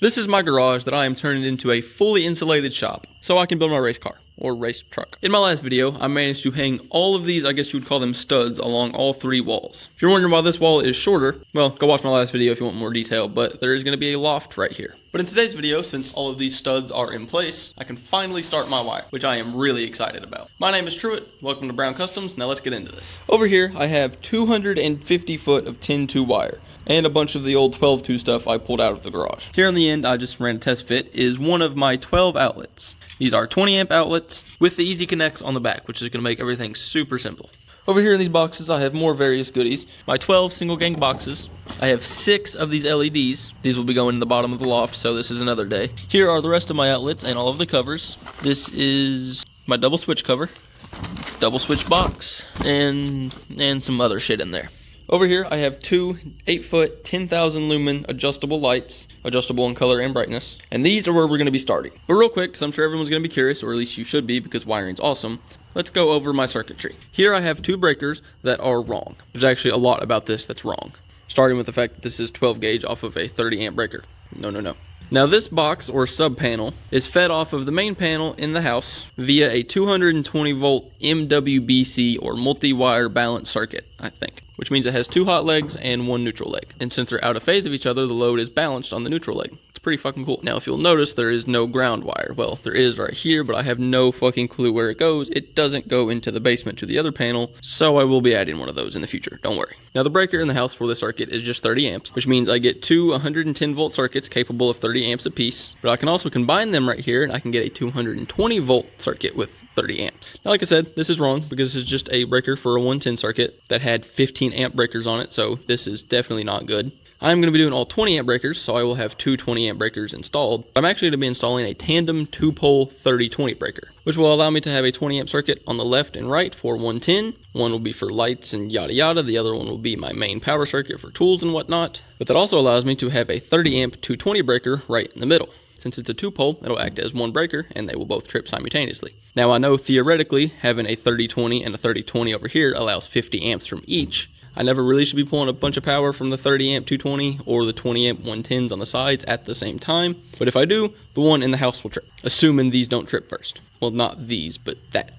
This is my garage that I am turning into a fully insulated shop, so I can build my race car, or race truck. In my last video, I managed to hang all of these, I guess you would call them studs, along all 3 walls. If you're wondering why this wall is shorter, well, go watch my last video if you want more detail, but there is going to be a loft right here. But in today's video, since all of these studs are in place, I can finally start my wire, which I am really excited about. My name is Truett, welcome to Brown Customs, now let's get into this. Over here, I have 250 foot of 10-2 wire, and a bunch of the old 12-2 stuff I pulled out of the garage. Here on the end, I just ran a test fit, is one of my 12 outlets. These are 20 amp outlets with the easy connects on the back, which is going to make everything super simple. Over here in these boxes, I have more various goodies. My 12 single gang boxes. I have 6 of these LEDs. These will be going in the bottom of the loft, so this is another day. Here are the rest of my outlets and all of the covers. This is my double switch cover, double switch box, and some other shit in there. Over here, I have 2 8-foot, 10,000 lumen adjustable lights, adjustable in color and brightness, and these are where we're going to be starting. But real quick, because I'm sure everyone's going to be curious, or at least you should be, because wiring's awesome, let's go over my circuitry. Here I have 2 breakers that are wrong. There's actually a lot about this that's wrong, starting with the fact that this is 12 gauge off of a 30 amp breaker. No. Now this box or sub panel is fed off of the main panel in the house via a 220 volt MWBC or multi-wire balance circuit, I think, which means it has 2 hot legs and 1 neutral leg. And since they're out of phase of each other, the load is balanced on the neutral leg. It's pretty fucking cool. Now if you'll notice, there is no ground wire. Well, there is right here, but I have no fucking clue where it goes. It doesn't go into the basement to the other panel, so I will be adding one of those in the future, don't worry. Now the breaker in the house for this circuit is just 30 amps, which means I get 2 110 volt circuits capable of 30 amps apiece, but I can also combine them right here and I can get a 220 volt circuit with 30 amps. Now like I said, this is wrong because this is just a breaker for a 110 circuit that had 15 amp breakers on it, so this is definitely not good. I'm going to be doing all 20 amp breakers, so I will have 2 20 amp breakers installed. I'm actually going to be installing a tandem 2-pole 30-20 breaker, which will allow me to have a 20 amp circuit on the left and right for 110. One will be for lights and yada yada. The other one will be my main power circuit for tools and whatnot. But that also allows me to have a 30 amp 220 breaker right in the middle. Since it's a 2-pole, it'll act as one breaker and they will both trip simultaneously. Now I know theoretically having a 30-20 and a 30-20 over here allows 50 amps from each. I never really should be pulling a bunch of power from the 30 amp 220 or the 20 amp 110s on the sides at the same time. But if I do, the one in the house will trip, assuming these don't trip first. Well, not these, but that.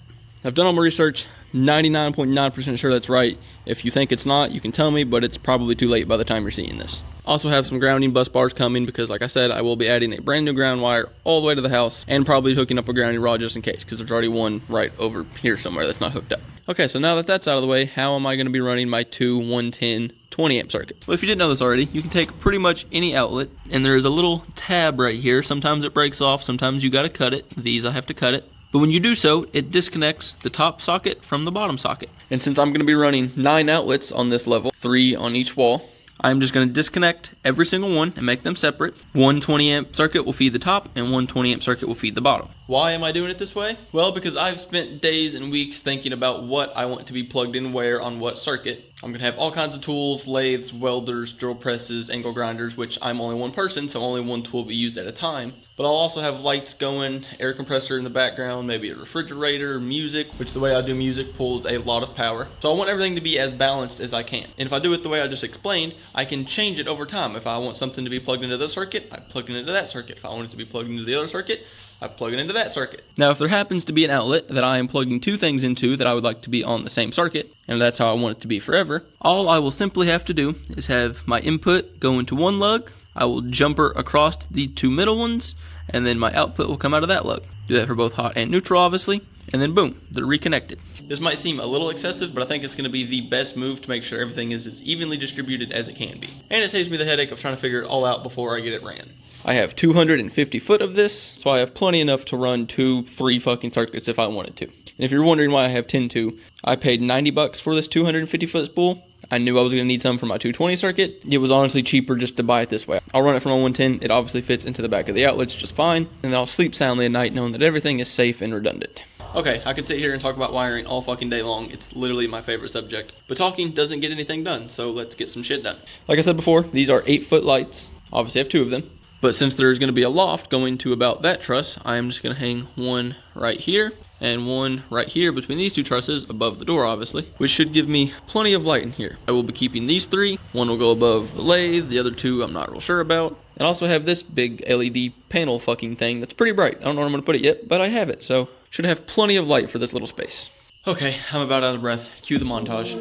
I've done all my research, 99.9% sure that's right. If you think it's not, you can tell me, but it's probably too late by the time you're seeing this. Also have some grounding bus bars coming because, like I said, I will be adding a brand new ground wire all the way to the house and probably hooking up a grounding rod just in case because there's already one right over here somewhere that's not hooked up. Okay, so now that that's out of the way, how am I going to be running my 2 110 20 amp circuits? Well, if you didn't know this already, you can take pretty much any outlet and there is a little tab right here. Sometimes it breaks off, sometimes you got to cut it. These I have to cut it. But when you do so, it disconnects the top socket from the bottom socket. And since I'm going to be running 9 outlets on this level, 3 on each wall, I'm just going to disconnect every single one and make them separate. One 20 amp circuit will feed the top and one 20 amp circuit will feed the bottom. Why am I doing it this way? Well, because I've spent days and weeks thinking about what I want to be plugged in where on what circuit. I'm going to have all kinds of tools, lathes, welders, drill presses, angle grinders, which I'm only one person, so only one tool will be used at a time. But I'll also have lights going, air compressor in the background, maybe a refrigerator, music, which the way I do music pulls a lot of power. So I want everything to be as balanced as I can. And if I do it the way I just explained, I can change it over time. If I want something to be plugged into this circuit, I plug it into that circuit. If I want it to be plugged into the other circuit, I plug it into that circuit. Now, if there happens to be an outlet that I am plugging 2 things into that I would like to be on the same circuit, and that's how I want it to be forever, all I will simply have to do is have my input go into one lug, I will jumper across the 2 middle ones, and then my output will come out of that lug. Do that for both hot and neutral, obviously, and then boom, they're reconnected. This might seem a little excessive, but I think it's going to be the best move to make sure everything is as evenly distributed as it can be. And it saves me the headache of trying to figure it all out before I get it ran. I have 250 foot of this, so I have plenty enough to run 2-3 fucking circuits if I wanted to. And if you're wondering why I have 10-2, I paid $90 for this 250 foot spool. I knew I was going to need some for my 220 circuit. It was honestly cheaper just to buy it this way. I'll run it from my 110. It obviously fits into the back of the outlets just fine. And then I'll sleep soundly at night knowing that everything is safe and redundant. Okay, I could sit here and talk about wiring all fucking day long. It's literally my favorite subject. But talking doesn't get anything done, so let's get some shit done. Like I said before, these are 8-foot lights. Obviously I have 2 of them. But since there's going to be a loft going to about that truss, I'm just going to hang one right here. and one right here between these two trusses above the door, obviously, which should give me plenty of light in here. I will be keeping these 3. One will go above the lathe, the other 2 I'm not real sure about. And I also have this big LED panel fucking thing that's pretty bright. I don't know where I'm gonna put it yet, but I have it, so should have plenty of light for this little space. Okay, I'm about out of breath. Cue the montage.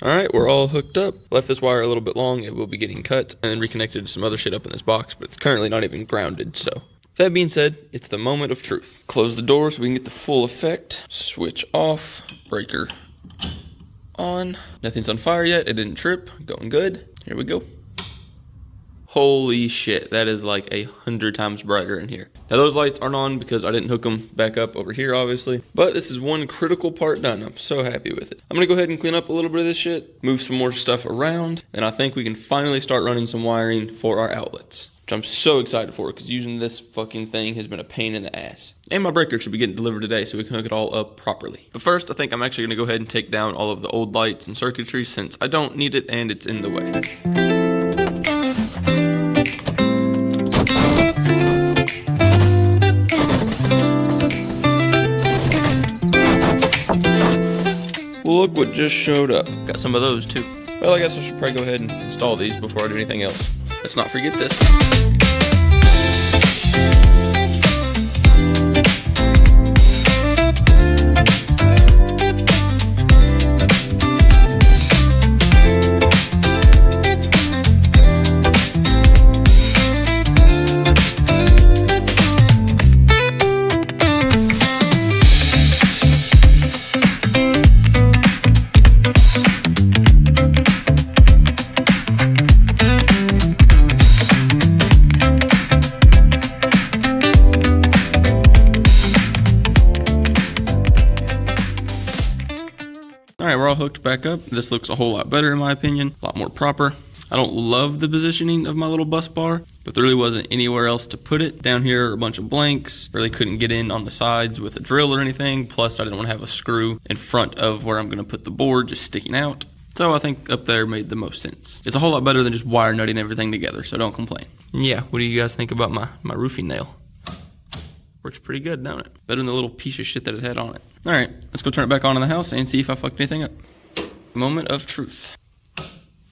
Alright, we're all hooked up. Left this wire a little bit long, it will be getting cut, and then reconnected to some other shit up in this box, but it's currently not even grounded, so. That being said, it's the moment of truth. Close the door so we can get the full effect. Switch off, breaker on. Nothing's on fire yet, it didn't trip, going good. Here we go. Holy shit, that is like 100 times brighter in here. Now those lights aren't on because I didn't hook them back up over here, obviously. But this is one critical part done. I'm so happy with it. I'm gonna go ahead and clean up a little bit of this shit, move some more stuff around, and I think we can finally start running some wiring for our outlets, which I'm so excited for because using this fucking thing has been a pain in the ass. And my breaker should be getting delivered today so we can hook it all up properly. But first, I think I'm actually gonna go ahead and take down all of the old lights and circuitry since I don't need it and it's in the way. Look what just showed up. Got some of those too. Well, I guess I should probably go ahead and install these before I do anything else. Let's not forget this. Alright, we're all hooked back up. This looks a whole lot better in my opinion, a lot more proper. I don't love the positioning of my little bus bar, but there really wasn't anywhere else to put it. Down here are a bunch of blanks, really couldn't get in on the sides with a drill or anything, plus I didn't want to have a screw in front of where I'm going to put the board just sticking out. So I think up there made the most sense. It's a whole lot better than just wire nutting everything together, so don't complain. Yeah, what do you guys think about my roofing nail? Works pretty good, don't it? Better than the little piece of shit that it had on it. All right, let's go turn it back on in the house and see if I fucked anything up. Moment of truth.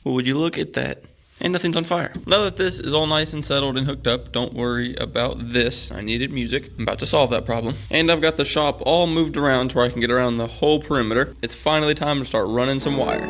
Well, would you look at that? And nothing's on fire. Now that this is all nice and settled and hooked up, don't worry about this. I needed music. I'm about to solve that problem. And I've got the shop all moved around to where I can get around the whole perimeter. It's finally time to start running some wire.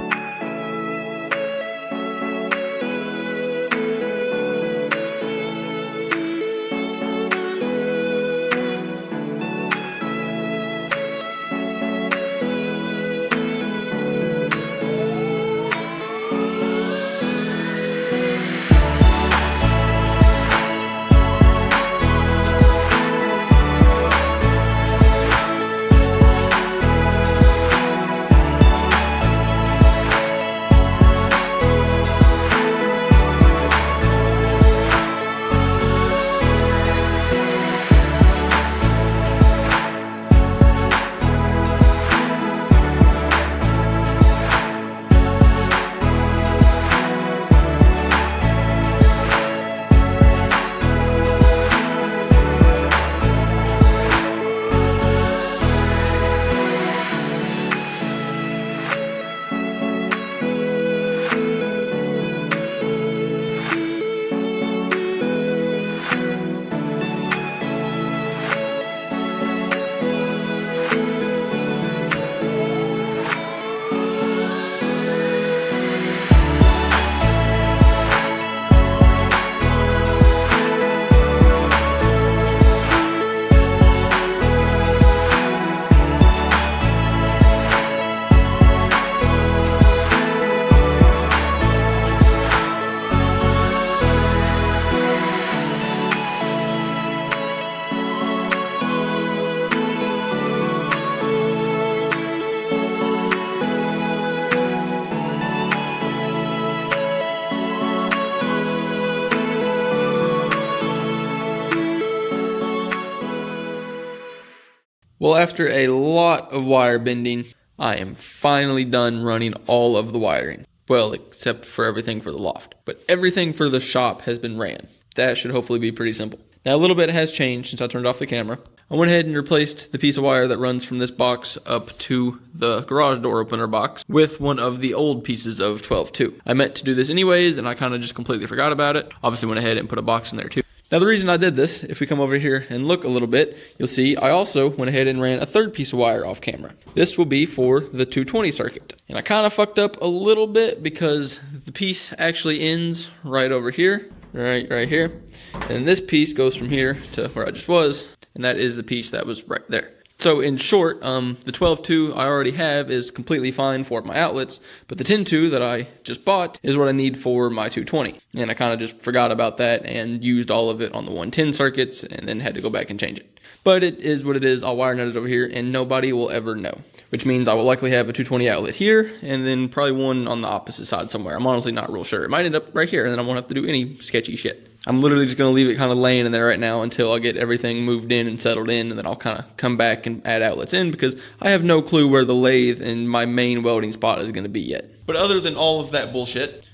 Well, after a lot of wire bending, I am finally done running all of the wiring. Well, except for everything for the loft. But everything for the shop has been ran. That should hopefully be pretty simple. Now, a little bit has changed since I turned off the camera. I went ahead and replaced the piece of wire that runs from this box up to the garage door opener box with one of the old pieces of 12-2. I meant to do this anyways, and I kind of just completely forgot about it. Obviously went ahead and put a box in there too. Now, the reason I did this, if we come over here and look a little bit, you'll see I also went ahead and ran a third piece of wire off camera. This will be for the 220 circuit. And I kind of fucked up a little bit because the piece actually ends right over here, right here. And this piece goes from here to where I just was, and that is the piece that was right there. So in short, the 12-2 I already have is completely fine for my outlets, but the 10-2 that I just bought is what I need for my 220. And I kind of just forgot about that and used all of it on the 110 circuits and then had to go back and change it. But it is what it is. I'll wire nut it over here and nobody will ever know, which means I will likely have a 220 outlet here and then probably one on the opposite side somewhere. I'm honestly not real sure. It might end up right here and then I won't have to do any sketchy shit. I'm literally just going to leave it kind of laying in there right now until I get everything moved in and settled in, and then I'll kind of come back and add outlets in because I have no clue where the lathe and my main welding spot is going to be yet. But other than all of that bullshit,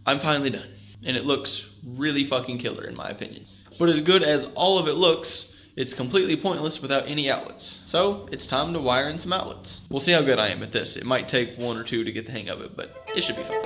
I'm finally done. And it looks really fucking killer in my opinion. But as good as all of it looks, it's completely pointless without any outlets. So it's time to wire in some outlets. We'll see how good I am at this. It might take one or two to get the hang of it, but it should be fun.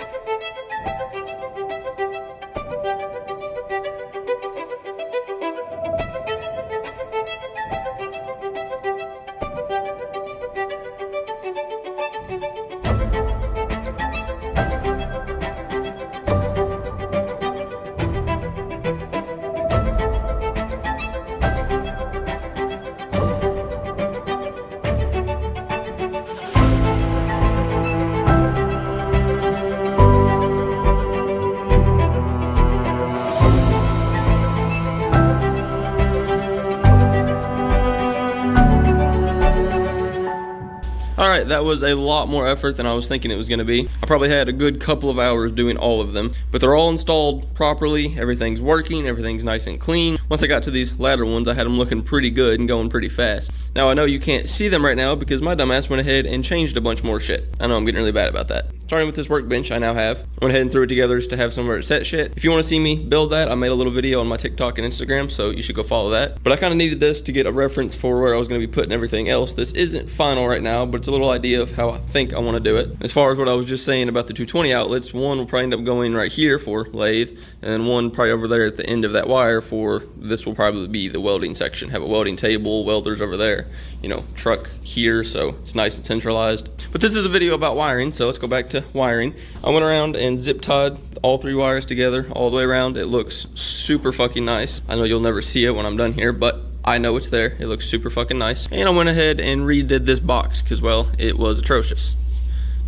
Alright, that was a lot more effort than I was thinking it was going to be. I probably had a good couple of hours doing all of them, but they're all installed properly, everything's working, everything's nice and clean. Once I got to these latter ones, I had them looking pretty good and going pretty fast. Now, I know you can't see them right now because my dumbass went ahead and changed a bunch more shit. I know I'm getting really bad about that. Starting with this workbench I now have. I went ahead and threw it together just to have somewhere to set shit. If you want to see me build that, I made a little video on my TikTok and Instagram, so you should go follow that. But I kind of needed this to get a reference for where I was going to be putting everything else. This isn't final right now, but it's a little idea of how I think I want to do it. As far as what I was just saying about the 220 outlets, one will probably end up going right here for lathe, and then one probably over there at the end of that wire for, this will probably be the welding section. Have a welding table, welders over there, you know, truck here, so it's nice and centralized. But this is a video about wiring, so let's go back to wiring. I went around and zip tied all three wires together all the way around. It looks super fucking nice. I know you'll never see it when I'm done here, but I know it's there. It looks super fucking nice. And I went ahead and redid this box because, well, it was atrocious.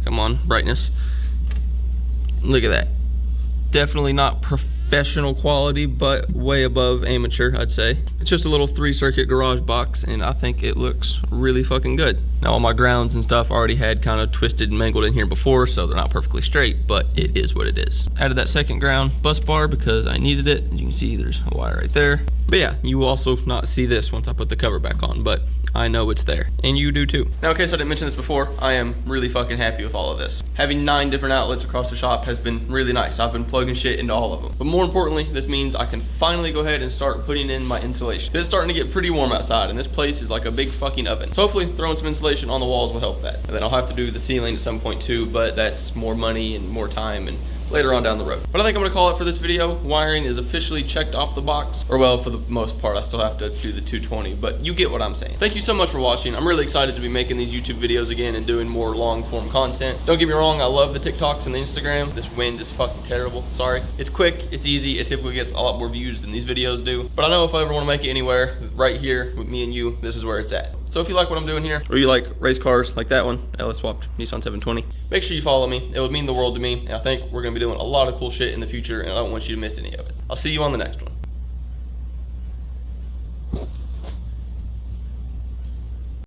Come on, brightness. Look at that. Definitely not professional quality, but way above amateur, I'd say. It's just a little 3-circuit garage box, and I think it looks really fucking good. Now, all my grounds and stuff already had kind of twisted and mangled in here before, so they're not perfectly straight, but it is what it is. Added that second ground bus bar because I needed it. As you can see, there's a wire right there. But yeah, you will also not see this once I put the cover back on, but I know it's there, and you do too. Now, in case I didn't mention this before, I am really fucking happy with all of this. Having 9 different outlets across the shop has been really nice. I've been plugging shit into all of them. But more importantly, this means I can finally go ahead and start putting in my insulation. It's starting to get pretty warm outside, and this place is like a big fucking oven. So hopefully throwing some insulation on the walls will help that. And then I'll have to do the ceiling at some point too, but that's more money and more time and later on down the road. But I think I'm gonna call it for this video. Wiring is officially checked off the box. Or well, for the most part, I still have to do the 220, but you get what I'm saying. Thank you so much for watching. I'm really excited to be making these YouTube videos again and doing more long form content. Don't get me wrong, I love the TikToks and the Instagram. This wind is fucking terrible, sorry. It's quick, it's easy, it typically gets a lot more views than these videos do. But I know if I ever wanna make it anywhere, right here with me and you, this is where it's at. So if you like what I'm doing here, or you like race cars like that one, LS swapped Nissan 720, make sure you follow me. It would mean the world to me, and I think we're gonna be doing a lot of cool shit in the future, and I don't want you to miss any of it. I'll see you on the next one.